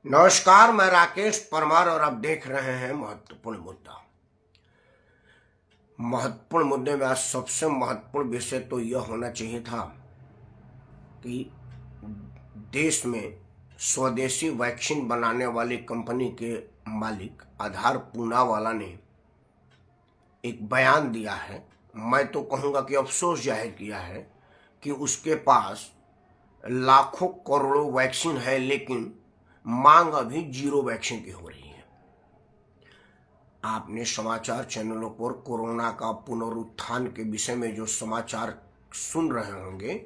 नमस्कार, मैं राकेश परमार और आप देख रहे हैं महत्वपूर्ण मुद्दा। महत्वपूर्ण मुद्दे में आज सबसे महत्वपूर्ण विषय तो यह होना चाहिए था कि देश में स्वदेशी वैक्सीन बनाने वाली कंपनी के मालिक आधार पूनावाला ने एक बयान दिया है। मैं तो कहूँगा कि अफसोस जाहिर किया है कि उसके पास लाखों करोड़ों वैक्सीन है, लेकिन मांग अभी 0 वैक्सीन की हो रही है। आपने समाचार चैनलों पर कोरोना का पुनरुत्थान के विषय में जो समाचार सुन रहे होंगे,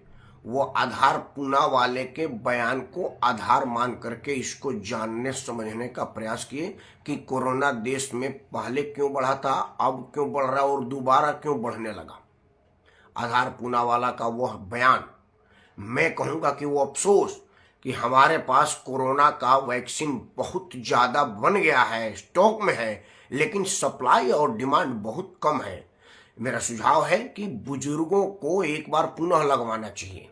वो आधार पूनावाला के बयान को आधार मान करके इसको जानने समझने का प्रयास किए कि कोरोना देश में पहले क्यों बढ़ा था, अब क्यों बढ़ रहा है और दोबारा क्यों बढ़ने लगा। आधार पूनावाला का वह बयान, मैं कहूँगा कि वो अफसोस कि हमारे पास कोरोना का वैक्सीन बहुत ज़्यादा बन गया है, स्टॉक में है, लेकिन सप्लाई और डिमांड बहुत कम है। मेरा सुझाव है कि बुजुर्गों को एक बार पुनः लगवाना चाहिए।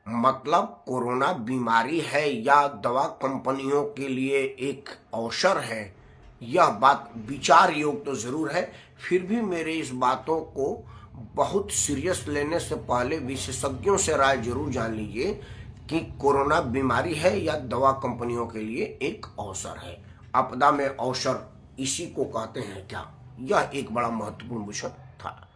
मतलब कोरोना बीमारी है या दवा कंपनियों के लिए एक अवसर है, यह बात विचार योग तो ज़रूर है। फिर भी मेरे इस बातों को बहुत सीरियस लेने से पहले विशेषज्ञों से राय जरूर जान लीजिए कि कोरोना बीमारी है या दवा कंपनियों के लिए एक अवसर है। आपदा में अवसर इसी को कहते हैं क्या? यह एक बड़ा महत्वपूर्ण विषय था।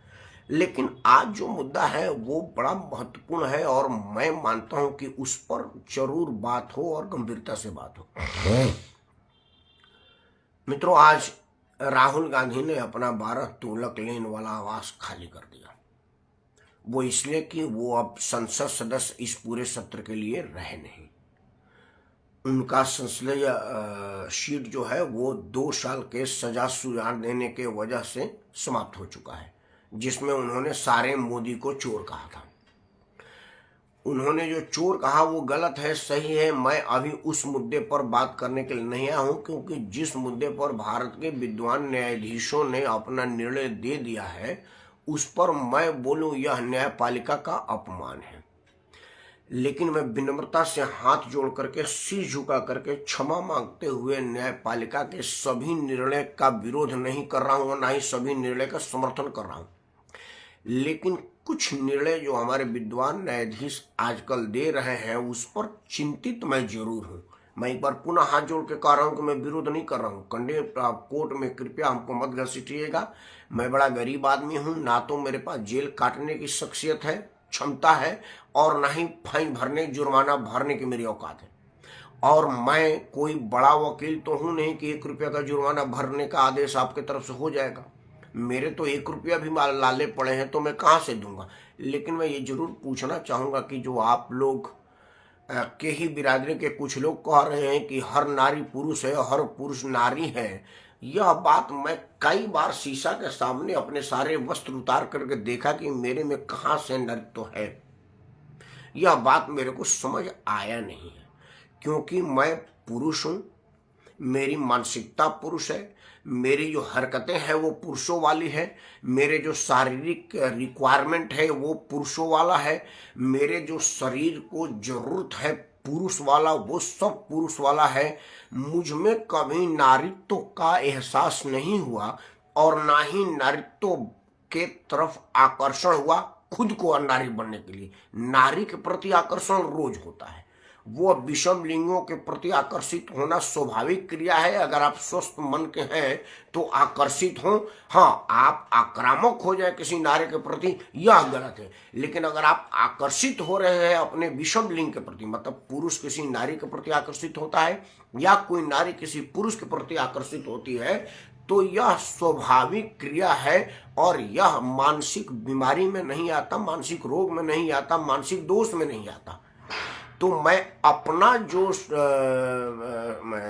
लेकिन आज जो मुद्दा है वो बड़ा महत्वपूर्ण है और मैं मानता हूं कि उस पर जरूर बात हो और गंभीरता से बात हो। मित्रों, आज राहुल गांधी ने अपना 12 तुगलक लेन वाला आवास खाली कर दिया। वो इसलिए कि वो अब संसद सदस्य इस पूरे सत्र के लिए रहे नहीं। उनका संसदीय सीट जो है वो 2 साल के सजा सुधार देने के वजह से समाप्त हो चुका है, जिसमें उन्होंने सारे मोदी को चोर कहा था। उन्होंने जो चोर कहा वो गलत है, सही है। मैं अभी उस मुद्दे पर बात करने के लिए नहीं आया हूं, क्योंकि जिस मुद्दे पर भारत के विद्वान न्यायाधीशों ने अपना निर्णय दे दिया है उस पर मैं बोलूं, यह न्यायपालिका का अपमान है। लेकिन मैं विनम्रता से हाथ जोड़ करके, सिर झुका करके क्षमा मांगते हुए न्यायपालिका के सभी निर्णय का विरोध नहीं कर रहा हूं और ना ही सभी निर्णय का समर्थन कर रहा हूं। लेकिन कुछ निर्णय जो हमारे विद्वान न्यायाधीश आजकल दे रहे हैं उस पर चिंतित मैं जरूर हूं। मैं एक बार पुनः हाथ जोड़ के कह रहा हूं कि मैं विरोध नहीं कर रहा हूं। कंडेम कोर्ट में कृपया हमको मत घसीटिएगा। मैं बड़ा गरीब आदमी हूं, ना तो मेरे पास जेल काटने की शख्सियत है, क्षमता है, और ना ही फाइन भरने, जुर्माना भरने की मेरी औकात है। और मैं कोई बड़ा वकील तो हूं नहीं कि 1 रुपया का जुर्माना भरने का आदेश आपके तरफ से हो जाएगा। मेरे तो 1 रुपया भी लाले पड़े हैं तो मैं कहाँ से दूंगा। लेकिन मैं ये जरूर पूछना चाहूंगा कि जो आप लोग के ही बिरादरी के कुछ लोग कह रहे हैं कि हर नारी पुरुष है, हर पुरुष नारी है, यह बात मैं कई बार शीशा के सामने अपने सारे वस्त्र उतार करके देखा कि मेरे में कहाँ से नृत्य है। यह बात मेरे को समझ आया नहीं है, क्योंकि मैं पुरुष हूं, मेरी मानसिकता पुरुष है, मेरी जो हरकतें हैं वो पुरुषों वाली है, मेरे जो शारीरिक रिक्वायरमेंट है वो पुरुषों वाला है, मेरे जो शरीर को जरूरत है पुरुष वाला वो सब पुरुष वाला है। मुझ में कभी नारीत्व का एहसास नहीं हुआ और ना ही नारीत्व के तरफ आकर्षण हुआ खुद को नारी बनने के लिए। नारी के प्रति आकर्षण रोज होता है, वो विषम लिंगों के प्रति आकर्षित होना स्वाभाविक क्रिया है। अगर आप स्वस्थ मन के हैं तो आकर्षित हो। हाँ, आप आक्रामक हो जाए किसी नारी के प्रति, यह गलत है। लेकिन अगर आप आकर्षित हो रहे हैं अपने विषम लिंग के प्रति, मतलब पुरुष किसी नारी के प्रति आकर्षित होता है या कोई नारी किसी पुरुष के प्रति आकर्षित होती है, तो यह स्वाभाविक क्रिया है और यह मानसिक बीमारी में नहीं आता, मानसिक रोग में नहीं आता, मानसिक दोष में नहीं आता। तो मैं अपना जो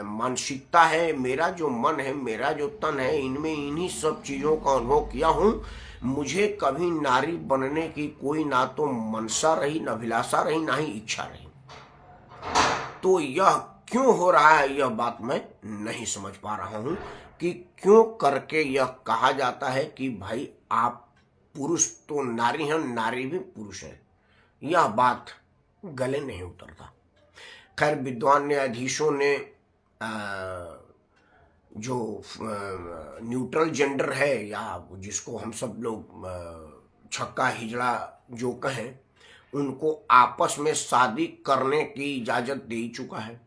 मानसिकता है, मेरा जो मन है, मेरा जो तन है, इनमें इन्हीं सब चीज़ों का अनुभव किया हूँ। मुझे कभी नारी बनने की कोई ना तो मनसा रही, ना अभिलाषा रही, ना ही इच्छा रही। तो यह क्यों हो रहा है, यह बात मैं नहीं समझ पा रहा हूँ कि क्यों करके यह कहा जाता है कि भाई आप पुरुष तो नारी हैं, नारी भी पुरुष है। यह बात गले नहीं उतरता। खैर विद्वान न्यायाधीशों ने जो न्यूट्रल जेंडर है या जिसको हम सब लोग छक्का हिजड़ा जो कहें, उनको आपस में शादी करने की इजाजत दे ही चुका है,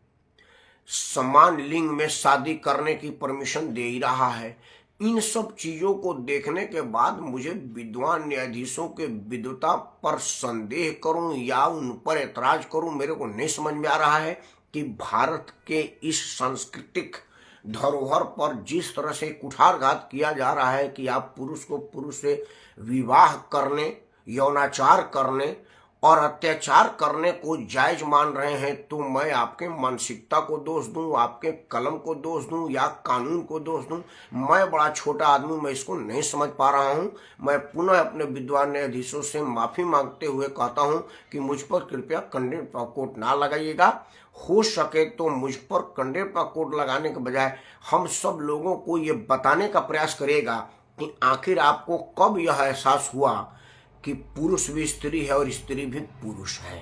समान लिंग में शादी करने की परमिशन दे ही रहा है। इन सब चीजों को देखने के बाद मुझे विद्वान न्यायाधीशों के विद्वता पर संदेह करूं या उन पर ऐतराज करूं, मेरे को नहीं समझ में आ रहा है कि भारत के इस सांस्कृतिक धरोहर पर जिस तरह से कुठारघात किया जा रहा है कि आप पुरुष को पुरुष से विवाह करने, यौनाचार करने और अत्याचार करने को जायज मान रहे हैं, तो मैं आपके मानसिकता को दोष दूं, आपके कलम को दोष दूं या कानून को दोष दूं? मैं बड़ा छोटा आदमी, मैं इसको नहीं समझ पा रहा हूं। मैं पुनः अपने विद्वान न्यायाधीशों से माफी मांगते हुए कहता हूं कि मुझ पर कृपया कंडेम्प्ट ऑफ कोर्ट ना लगाइएगा। हो सके तो मुझ पर कंडेम्प्ट ऑफ कोर्ट लगाने के बजाय हम सब लोगों को ये बताने का प्रयास करिएगा कि आखिर आपको कब यह एहसास हुआ कि पुरुष भी स्त्री है और स्त्री भी पुरुष है,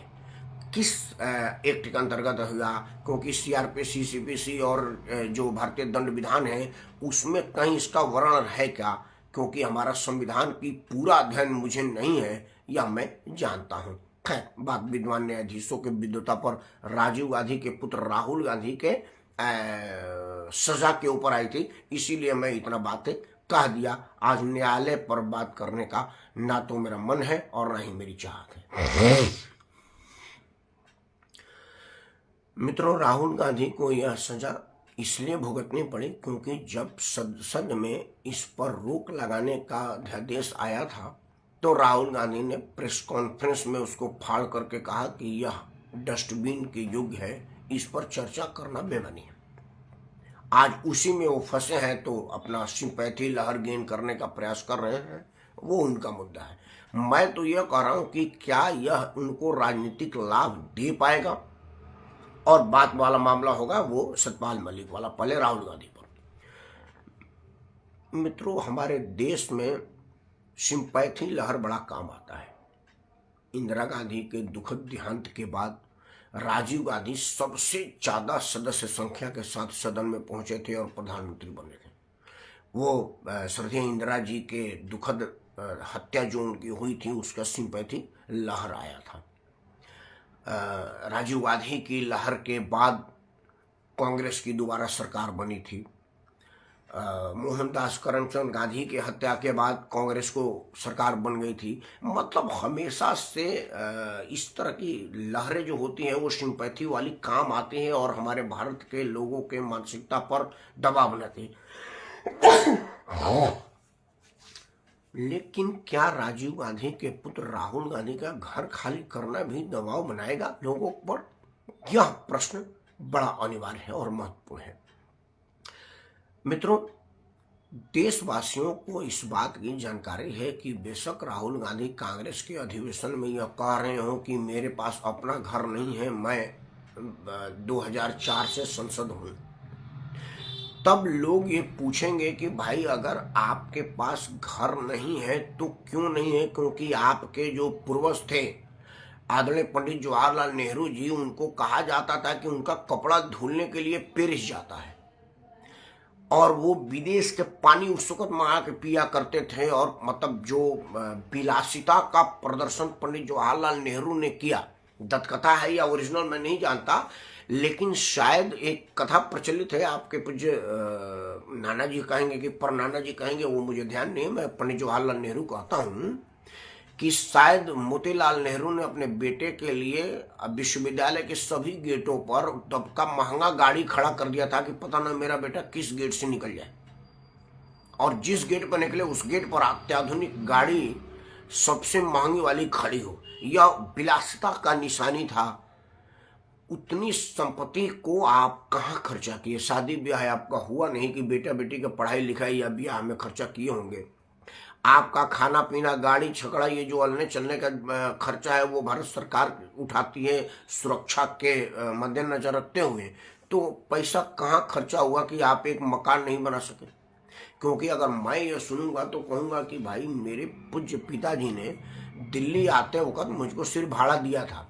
किस एक्ट के अंतर्गत हुआ? क्योंकि सीआरपीसी, सीपीसी और जो भारतीय दंड विधान है उसमें कहीं इसका वर्णन है क्या? क्योंकि हमारा संविधान की पूरा अध्ययन मुझे नहीं है, यह मैं जानता हूं। खैर, बात विद्वान न्यायाधीशों के विद्वता पर राजीव गांधी के पुत्र राहुल गांधी के सजा के ऊपर आई थी, इसीलिए मैं इतना बातें कह दिया। आज न्यायालय पर बात करने का ना तो मेरा मन है और ना ही मेरी चाहत है। मित्रों, राहुल गांधी को यह सजा इसलिए भुगतनी पड़ी क्योंकि जब संसद में इस पर रोक लगाने का अध्यादेश आया था तो राहुल गांधी ने प्रेस कॉन्फ्रेंस में उसको फाड़ करके कहा कि यह डस्टबिन के युग है, इस पर चर्चा करना बेमानी है। आज उसी में वो फंसे हैं तो अपना सिंपैथी लहर गेन करने का प्रयास कर रहे हैं, वो उनका मुद्दा है। मैं तो यह कह रहा हूं कि क्या यह उनको राजनीतिक लाभ दे पाएगा? और बात वाला मामला होगा वो सतपाल मलिक वाला, पहले राहुल गांधी पर। मित्रों, हमारे देश में सिंपैथी लहर बड़ा काम आता है। इंदिरा गांधी के दुखद देहांत के बाद राजीव गांधी सबसे ज्यादा सदस्य संख्या के साथ सदन में पहुंचे थे और प्रधानमंत्री बने थे। वो श्रद्धेय इंदिरा जी के दुखद हत्या जो उनकी हुई थी उसका सिंपैथी लहर आया था। राजीव गांधी की लहर के बाद कांग्रेस की दोबारा सरकार बनी थी। मोहनदास करमचंद गांधी की हत्या के बाद कांग्रेस को सरकार बन गई थी। मतलब हमेशा से इस तरह की लहरें जो होती हैं वो सिंपैथी वाली काम आती हैं और हमारे भारत के लोगों के मानसिकता पर दबाव बनाती हैं। लेकिन क्या राजीव गांधी के पुत्र राहुल गांधी का घर खाली करना भी दबाव बनाएगा लोगों पर? यह प्रश्न बड़ा अनिवार्य है और महत्वपूर्ण है। मित्रों, देशवासियों को इस बात की जानकारी है कि बेशक राहुल गांधी कांग्रेस के अधिवेशन में यह कह रहे हो कि मेरे पास अपना घर नहीं है, मैं 2004 से संसद हूं, तब लोग ये पूछेंगे कि भाई अगर आपके पास घर नहीं है तो क्यों नहीं है? क्योंकि आपके जो पूर्वज थे आदरणीय पंडित जवाहरलाल नेहरू जी, उनको कहा जाता था कि उनका कपड़ा धुलने के लिए पेरिस जाता है और वो विदेश के पानी उस वक्त मंगा के पिया करते थे। और मतलब जो विलासिता का प्रदर्शन पंडित जवाहरलाल नेहरू ने किया, दत्तकथा है या ओरिजिनल मैं नहीं जानता, लेकिन शायद एक कथा प्रचलित है, आपके पूज्य नाना जी कहेंगे कि पर नाना जी कहेंगे, वो मुझे ध्यान नहीं, मैं पंडित जवाहरलाल नेहरू कहता हूँ कि शायद मोतीलाल नेहरू ने अपने बेटे के लिए विश्वविद्यालय के सभी गेटों पर तब का महंगा गाड़ी खड़ा कर दिया था कि पता ना मेरा बेटा किस गेट से निकल जाए, और जिस गेट पर निकले उस गेट पर अत्याधुनिक गाड़ी सबसे महंगी वाली खड़ी हो। यह विलासिता का निशानी था। उतनी संपत्ति को आप कहाँ खर्चा किए? शादी ब्याह आपका हुआ नहीं कि बेटा बेटी का पढ़ाई लिखाई या ब्याह में खर्चा किए होंगे। आपका खाना पीना, गाड़ी छकड़ा, ये जो अलने चलने का खर्चा है वो भारत सरकार उठाती है सुरक्षा के मद्देनजर रखते हुए। तो पैसा कहाँ खर्चा हुआ कि आप एक मकान नहीं बना सके? क्योंकि अगर मैं ये सुनूंगा तो कहूँगा कि भाई मेरे पूज्य पिताजी ने दिल्ली आते वक्त मुझको सिर्फ भाड़ा दिया था,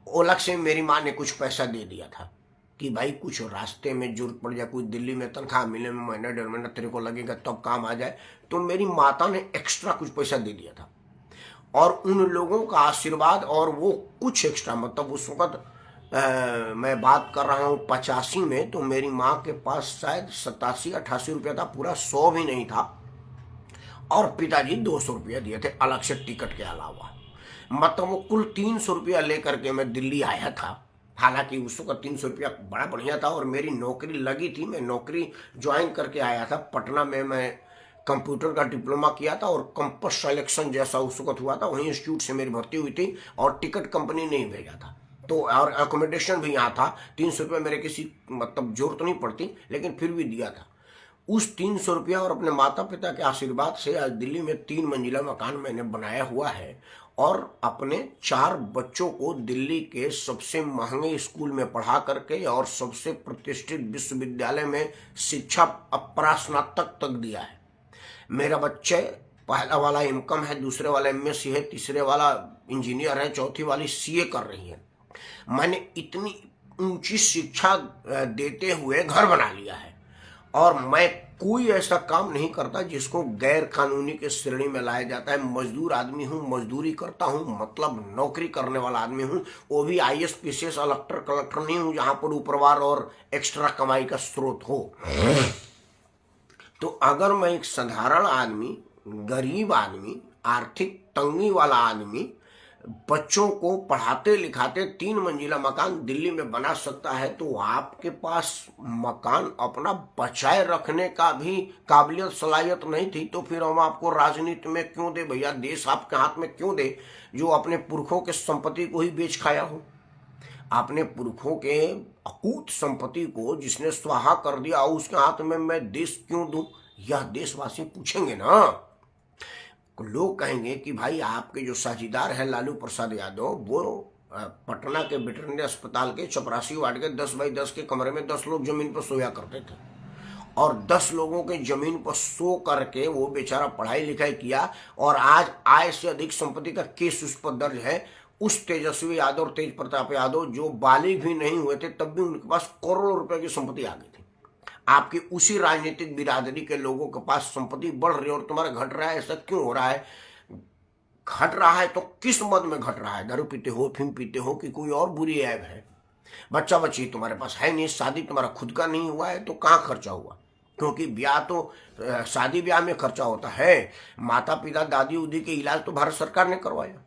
अलग से मेरी माँ ने कुछ पैसा दे दिया था कि भाई कुछ रास्ते में जरूरत पड़ जाए, कोई दिल्ली में तनख्वाह मिले में महीना 1.5 महीना तेरे को लगेगा तब काम आ जाए, तो मेरी माता ने एक्स्ट्रा कुछ पैसा दे दिया था। और उन लोगों का आशीर्वाद और वो कुछ एक्स्ट्रा, मतलब उस वक्त मैं बात कर रहा हूँ 85 में, तो मेरी माँ के पास शायद 87-88 रुपया था, पूरा 100 भी नहीं था। और पिताजी 200 रुपया दिए थे अलग से टिकट के अलावा। मतलब वो कुल 300 रुपया लेकर के मैं दिल्ली आया था। हालांकि उस वक्त 300 रुपया बड़ा बढ़िया था और मेरी नौकरी लगी थी, मैं नौकरी ज्वाइन करके आया था पटना में। मैं कंप्यूटर का डिप्लोमा किया था और कंपस सिलेक्शन जैसा उस वक्त हुआ था, वहीं इंस्टीट्यूट से मेरी भर्ती हुई थी और टिकट कंपनी ने ही भेजा था। तो और अकोमोडेशन भी यहाँ था। 300 रुपया मेरे किसी मतलब जरूरत नहीं पड़ती, लेकिन फिर भी दिया था। उस 300 रुपया और अपने माता पिता के आशीर्वाद से आज दिल्ली में 3 मंजिला मकान मैंने बनाया हुआ है और अपने 4 बच्चों को दिल्ली के सबसे महंगे स्कूल में पढ़ा करके और सबसे प्रतिष्ठित विश्वविद्यालय में शिक्षा स्नातक तक दिया है। मेरा बच्चे पहला वाला इनकम है, दूसरे वाला एमएससी है, तीसरे वाला इंजीनियर है, चौथी वाली सीए कर रही है। मैंने इतनी ऊंची शिक्षा देते हुए घर बना लिया है और मैं कोई ऐसा काम नहीं करता जिसको गैर कानूनी के श्रेणी में लाया जाता है। मजदूर आदमी हूँ, मजदूरी करता हूँ, मतलब नौकरी करने वाला आदमी हूँ। वो भी आईएएस पीसीएस कलेक्टर नहीं हूँ जहां पर उपरवार और एक्स्ट्रा कमाई का स्रोत हो। तो अगर मैं एक साधारण आदमी, गरीब आदमी, आर्थिक तंगी वाला आदमी बच्चों को पढ़ाते लिखाते 3 मंजिला मकान दिल्ली में बना सकता है, तो आपके पास मकान अपना बचाए रखने का भी काबिलियत सलाहियत नहीं थी, तो फिर हम आपको राजनीति में क्यों दे भैया? देश आपके हाथ में क्यों दे जो अपने पुरखों के संपत्ति को ही बेच खाया हो? अपने पुरखों के अकूत संपत्ति को जिसने स्वाहा कर दिया उसके हाथ में मैं देश क्यों दूं? यह देशवासी पूछेंगे ना। लोग कहेंगे कि भाई आपके जो साझीदार है लालू प्रसाद यादव, वो पटना के वेटरनरी अस्पताल के चपरासी वार्ड के 10 बाई 10 के कमरे में 10 लोग जमीन पर सोया करते थे और 10 लोगों के जमीन पर सो करके वो बेचारा पढ़ाई लिखाई किया और आज आय से अधिक संपत्ति का केस उस पर दर्ज है। उस तेजस्वी यादव और तेज प्रताप यादव जो बालिग भी नहीं हुए थे तब भी उनके पास करोड़ों रुपए की संपत्ति आ गई थी। आपकी उसी राजनीतिक बिरादरी के लोगों के पास संपत्ति बढ़ रही है और तुम्हारा घट रहा है। ऐसा क्यों हो रहा है? घट रहा है तो किस मद में घट रहा है? दारू पीते हो, अफीम पीते हो, कि कोई और बुरी ऐब है? बच्चा बच्ची तुम्हारे पास है नहीं, शादी तुम्हारा खुद का नहीं हुआ है, तो कहाँ खर्चा हुआ? क्योंकि ब्याह तो शादी ब्याह में खर्चा होता है। माता पिता दादी उदी के इलाज तो भारत सरकार ने करवाया।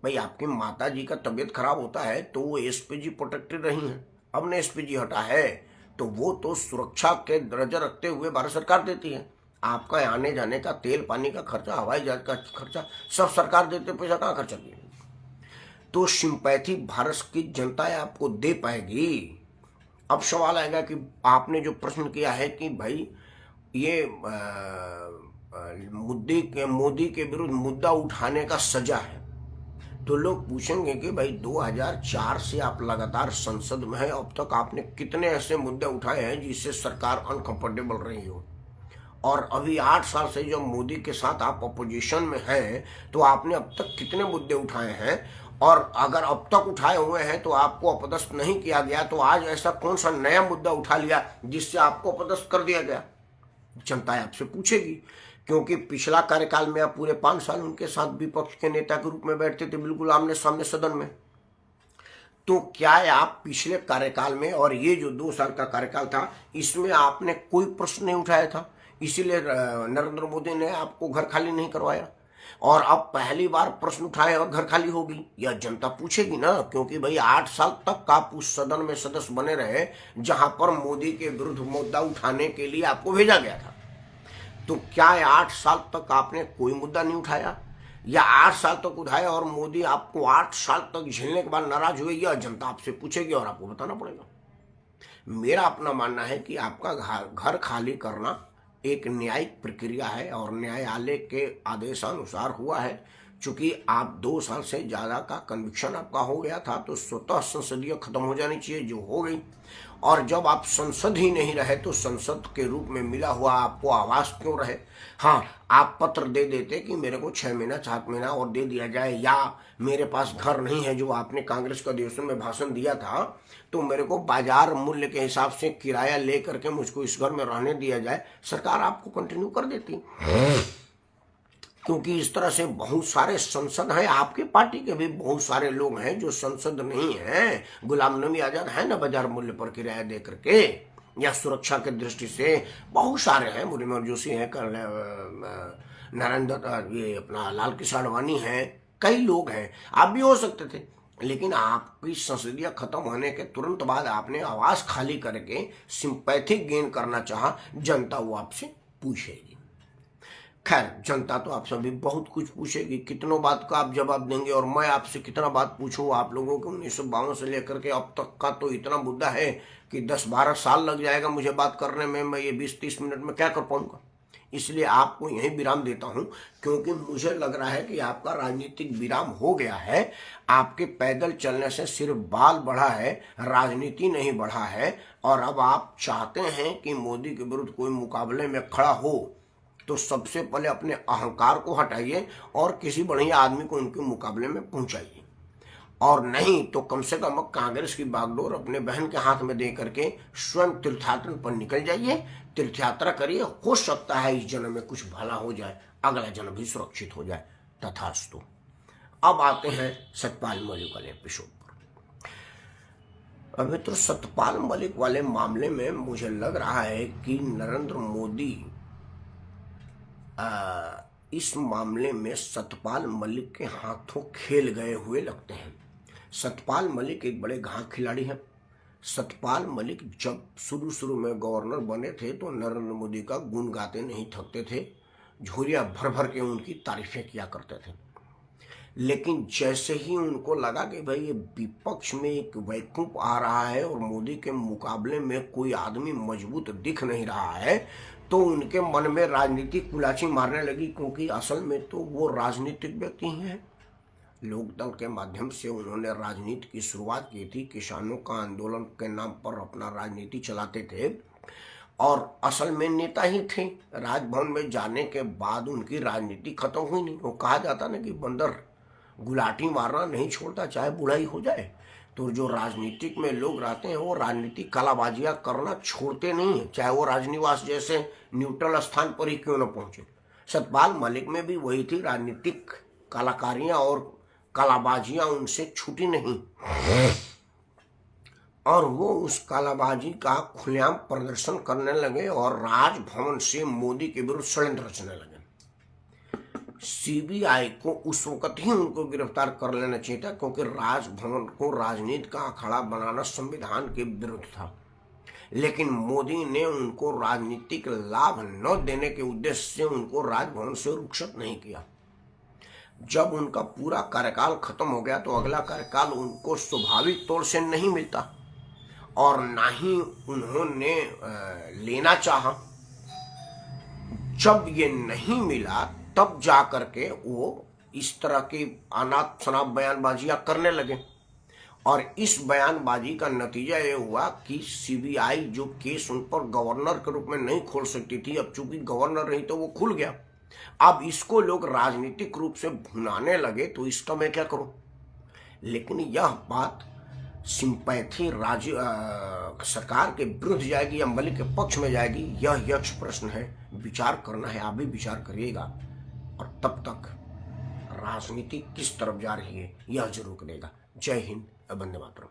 भाई आपकी माता जी का तबीयत खराब होता है तो वो एसपीजी प्रोटेक्टेड रही हैं, अब ने एसपीजी हटा है तो वो तो सुरक्षा के दर्जा रखते हुए भारत सरकार देती है। आपका आने जाने का, तेल पानी का खर्चा, हवाई जहाज का खर्चा सब सरकार देते, पैसा कहाँ खर्चा किया? तो सिंपैथी भारत की जनता आपको दे पाएगी। अब सवाल आएगा कि आपने जो प्रश्न किया है कि भाई ये मोदी के विरुद्ध मुद्दा उठाने का सजा है, तो लोग पूछेंगे कि भाई 2004 से आप लगातार संसद में हैं, अब तक आपने कितने ऐसे मुद्दे उठाए हैं जिससे सरकार अनकंफर्टेबल रही हो? और अभी 8 साल से जब मोदी के साथ आप अपोजिशन में हैं तो आपने अब तक कितने मुद्दे उठाए हैं? और अगर अब तक उठाए हुए हैं तो आपको अपदस्थ नहीं किया गया, तो आज ऐसा कौन सा नया मुद्दा उठा लिया जिससे आपको अपदस्थ कर दिया गया? जनता आपसे पूछेगी, क्योंकि पिछला कार्यकाल में आप पूरे 5 साल उनके साथ विपक्ष के नेता के रूप में बैठते थे, बिल्कुल आमने सामने सदन में। तो क्या आप पिछले कार्यकाल में और ये जो 2 साल का कार्यकाल था इसमें आपने कोई प्रश्न नहीं उठाया था? इसीलिए नरेंद्र मोदी ने आपको घर खाली नहीं करवाया और अब पहली बार प्रश्न उठाए और घर खाली होगी? यह जनता पूछेगी ना, क्योंकि भाई 8 साल तक आप उस सदन में सदस्य बने रहे जहां पर मोदी के विरुद्ध मुद्दा उठाने के लिए आपको भेजा गया था। तो क्या 8 साल तक आपने कोई मुद्दा नहीं उठाया, या 8 साल तक उठाया और मोदी आपको 8 साल तक झेलने के बाद नाराज हुए? यह जनता आपसे पूछेगी और आपको बताना पड़ेगा। मेरा अपना मानना है कि आपका घर खाली करना एक न्यायिक प्रक्रिया है और न्यायालय के आदेशानुसार हुआ है। चूंकि आप 2 साल से ज़्यादा का कन्विक्शन आपका हो गया था, तो स्वतः संसदीय खत्म हो जानी चाहिए, जो हो गई। और जब आप संसद ही नहीं रहे तो संसद के रूप में मिला हुआ आपको आवास क्यों रहे? हाँ, आप पत्र दे देते कि मेरे को 6 महीना 7 महीना और दे दिया जाए, या मेरे पास घर नहीं है, जो आपने कांग्रेस के अधिवेशन में भाषण दिया था, तो मेरे को बाजार मूल्य के हिसाब से किराया ले करके मुझको इस घर में रहने दिया जाए, सरकार आपको कंटिन्यू कर देती। क्योंकि इस तरह से बहुत सारे संसद हैं, आपके पार्टी के भी बहुत सारे लोग हैं जो संसद नहीं हैं। गुलाम नबी आजाद है ना, बाजार मूल्य पर किराया दे करके, या सुरक्षा के दृष्टि से बहुत सारे हैं। मुरलीधर जोशी है, नरेंद्र ये अपना लाल किशन आडवाणी है, कई लोग हैं। आप भी हो सकते थे, लेकिन आपकी संसदीय खत्म होने के तुरंत बाद आपने आवास खाली करके सिंपैथी गेन करना चाहा। जनता वो आपसे पूछेगी। खैर, जनता तो आपसे भी बहुत कुछ पूछेगी, कितनों बात का आप जवाब देंगे, और मैं आपसे कितना बात पूछूं। आप लोगों के 1952 से लेकर के अब तक का तो इतना मुद्दा है कि 10-12 साल लग जाएगा मुझे बात करने में। मैं ये 20-30 मिनट में क्या कर पाऊंगा? इसलिए आपको यही विराम देता हूं, क्योंकि मुझे लग रहा है कि आपका राजनीतिक विराम हो गया है। आपके पैदल चलने से सिर्फ बाल बढ़ा है, राजनीति नहीं बढ़ा है। और अब आप चाहते हैं कि मोदी के विरुद्ध कोई मुकाबले में खड़ा हो, तो सबसे पहले अपने अहंकार को हटाइए और किसी बढ़िया आदमी को उनके मुकाबले में पहुंचाइए। और नहीं तो कम से कम कांग्रेस की बागडोर अपने बहन के हाथ में दे करके स्वयं तीर्थयात्रा पर निकल जाइए, तीर्थयात्रा करिए। हो सकता है इस जन्म में कुछ भला हो जाए, अगला जन्म भी सुरक्षित हो जाए। तथास्तु। अब आते हैं सतपाल मलिक वाले एपिसोड पर। अभी तो सतपाल मलिक वाले मामले में मुझे लग रहा है कि नरेंद्र मोदी इस मामले में सतपाल मलिक के हाथों खेल गए हुए लगते हैं। सतपाल मलिक एक बड़े घाट खिलाड़ी हैं। सतपाल मलिक जब शुरू में गवर्नर बने थे तो नरेंद्र मोदी का गुण गाते नहीं थकते थे, झोरियां भर भर के उनकी तारीफें किया करते थे। लेकिन जैसे ही उनको लगा कि भाई ये विपक्ष में एक वैकुंठ आ रहा है और मोदी के मुकाबले में कोई आदमी मजबूत दिख नहीं रहा है, तो उनके मन में राजनीतिक कुलाची मारने लगी। क्योंकि असल में तो वो राजनीतिक व्यक्ति हैं। लोकदल के माध्यम से उन्होंने राजनीति की शुरुआत की थी, किसानों का आंदोलन के नाम पर अपना राजनीति चलाते थे और असल में नेता ही थे। राजभवन में जाने के बाद उनकी राजनीति खत्म हुई नहीं। वो कहा जाता ना कि बंदर गुलाटी मारना नहीं छोड़ता, चाहे बुढ़ाई हो जाए। तो जो राजनीतिक में लोग रहते हैं वो राजनीतिक कलाबाजियां करना छोड़ते नहीं है, चाहे वो राजनिवास जैसे न्यूट्रल स्थान पर ही क्यों न पहुंचे। सतपाल मलिक में भी वही थी, राजनीतिक कलाकारियां और कलाबाजियां उनसे छूटी नहीं, और वो उस कलाबाजी का खुलेआम प्रदर्शन करने लगे और राजभवन से मोदी के विरुद्ध षड्यंत्र रचने लगे। सीबीआई को उस वक्त ही उनको गिरफ्तार कर लेना चाहिए था, क्योंकि राजभवन को राजनीति का अखाड़ा बनाना संविधान के विरुद्ध था। लेकिन मोदी ने उनको राजनीतिक लाभ न देने के उद्देश्य से उनको राजभवन से रुखसत नहीं किया। जब उनका पूरा कार्यकाल खत्म हो गया तो अगला कार्यकाल उनको स्वाभाविक तौर से नहीं मिलता, और ना ही उन्होंने लेना चाहा। जब ये नहीं मिला तब जा करके वो इस तरह की अनाप शनाप बयानबाजियां करने लगे। और इस बयानबाजी का नतीजा ये हुआ कि सीबीआई जो केस उन पर गवर्नर के रूप में नहीं खोल सकती थी, अब चूंकि गवर्नर रही तो वो खुल गया। अब इसको लोग राजनीतिक रूप से भुनाने लगे, तो इसका मैं क्या करूं? लेकिन यह बात सिंपैथी सरकार के विरुद्ध जाएगी या मलिक के पक्ष में जाएगी, यह यक्ष प्रश्न है। विचार करना है, आप भी विचार करिएगा। और तब तक राजनीति किस तरफ जा रही है यह जरूर करेगा। जय हिंद, वंदे मातरम।